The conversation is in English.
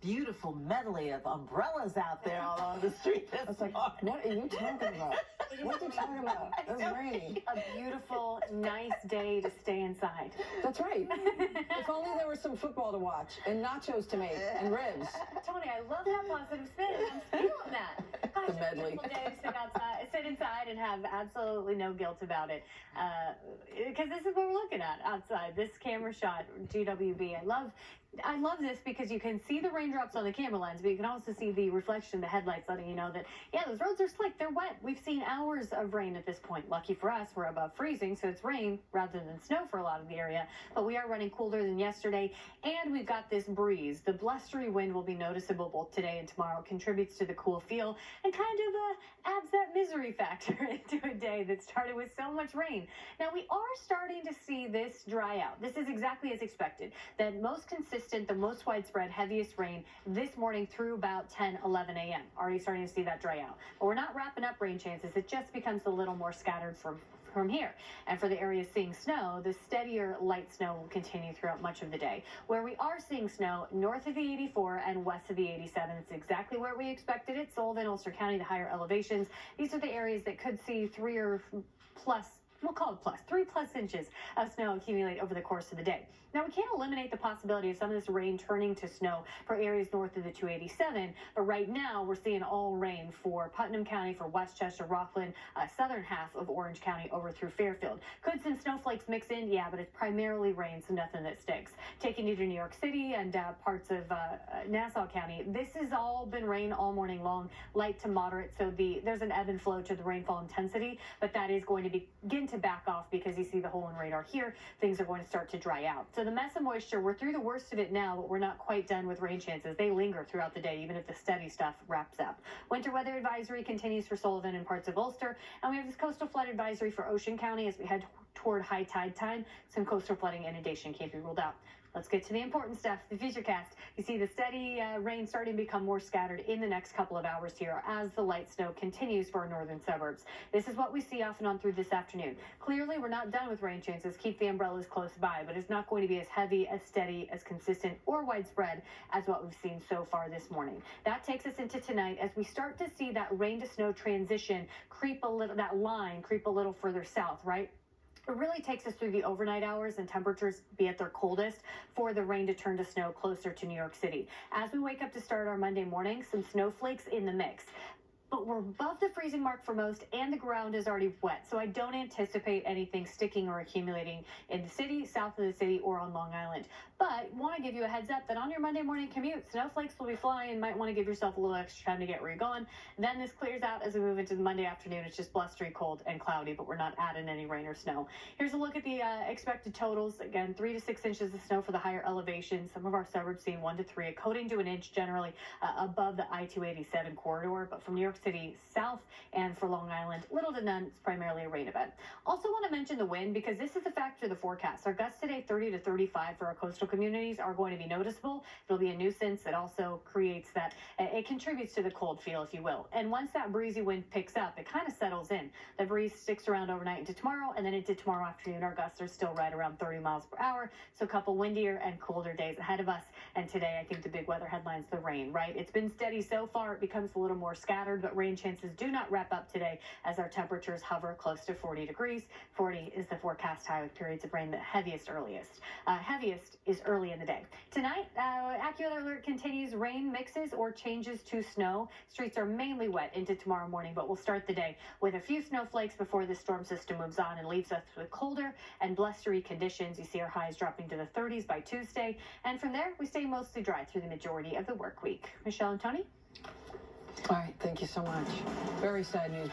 Beautiful medley of umbrellas out there all on the street this It's like, morning. what are you talking about? What are you talking about? It's raining. A beautiful, nice day to stay inside. That's right. If only there was some football to watch and nachos to make and ribs. Tony, I love that positive spin. I'm feeling that. Gosh, The medley. It's a beautiful day to sit inside and have absolutely no guilt about it. Because this is what we're looking at outside. This camera shot, GWB. I love this because you can see the raindrops on the camera lens, but you can also see the reflection, the headlights letting you know that, yeah, those roads are slick, they're wet. We've seen hours of rain at this point. Lucky for us, we're above freezing, so it's rain rather than snow for a lot of the area, but we are running cooler than yesterday, and we've got this breeze. The blustery wind will be noticeable both today and tomorrow, contributes to the cool feel, and kind of adds that misery factor into a day that started with so much rain. Now, we are starting to see this dry out. This is exactly as expected. The most consistent, the most widespread, heaviest rain this morning through about 10, 11 a.m. Already starting to see that dry out. But we're not wrapping up rain chances. It just becomes a little more scattered from here. And for the areas seeing snow, the steadier light snow will continue throughout much of the day. Where we are seeing snow, north of the 84 and west of the 87, it's exactly where we expected it. Sullivan, Ulster County, the higher elevations. These are the areas that could see 3 or plus, we'll call it plus, 3+ inches of snow accumulate over the course of the day. Now, we can't eliminate the possibility of some of this rain turning to snow for areas north of the 287, but right now we're seeing all rain for Putnam County, for Westchester, Rockland, southern half of Orange County over through Fairfield. Could some snowflakes mix in? Yeah, but it's primarily rain, so nothing that sticks. Taking you to New York City and parts of Nassau County, this has all been rain all morning long, light to moderate, so there's an ebb and flow to the rainfall intensity, but that is going to begin to back off because you see the hole in radar here. Things are going to start to dry out. So the mess of moisture, we're through the worst of it now, but we're not quite done with rain chances. They linger throughout the day, even if the steady stuff wraps up. Winter weather advisory continues for Sullivan and parts of Ulster, and we have this coastal flood advisory for Ocean County as we head toward high tide time. Some coastal flooding inundation can't be ruled out. Let's get to the important stuff, the futurecast. You see the steady rain starting to become more scattered in the next couple of hours here as the light snow continues for our northern suburbs. This is what we see off and on through this afternoon. Clearly, we're not done with rain chances. Keep the umbrellas close by, but it's not going to be as heavy, as steady, as consistent, or widespread as what we've seen so far this morning. That takes us into tonight as we start to see that rain to snow transition creep a little, that line creep a little further south, right? It really takes us through the overnight hours and temperatures be at their coldest for the rain to turn to snow closer to New York City. As we wake up to start our Monday morning, some snowflakes in the mix. But we're above the freezing mark for most, and the ground is already wet, so I don't anticipate anything sticking or accumulating in the city, south of the city, or on Long Island. But want to give you a heads up that on your Monday morning commute, snowflakes will be flying. Might want to give yourself a little extra time to get where you're going. Then this clears out as we move into the Monday afternoon. It's just blustery, cold, and cloudy, but we're not adding any rain or snow. Here's a look at the expected totals. Again, 3 to 6 inches of snow for the higher elevations. Some of our suburbs seeing 1 to 3, a coating to an inch generally above the I-287 corridor, but from New York City south and for Long Island, little to none. It's primarily a rain event. Also want to mention the wind because this is a factor of the forecast. Our gusts today, 30 to 35 for our coastal communities, are going to be noticeable. It'll be a nuisance. It also creates that, it contributes to the cold feel, if you will. And once that breezy wind picks up, it kind of settles in. The breeze sticks around overnight into tomorrow, and then into tomorrow afternoon, our gusts are still right around 30 miles per hour. So a couple windier and colder days ahead of us. And today, I think the big weather headline's the rain, right? It's been steady so far. It becomes a little more scattered, but rain chances do not wrap up today as our temperatures hover close to 40 degrees. 40 is the forecast high with periods of rain, the heaviest is early in the day. Tonight, AccuWeather alert continues. Rain mixes or changes to snow. Streets are mainly wet into tomorrow morning, but we'll start the day with a few snowflakes before the storm system moves on and leaves us with colder and blustery conditions. You see our highs dropping to the 30s by Tuesday, and from there, we stay mostly dry through the majority of the work week. Michelle and Tony? All right, thank you so much. Very sad news.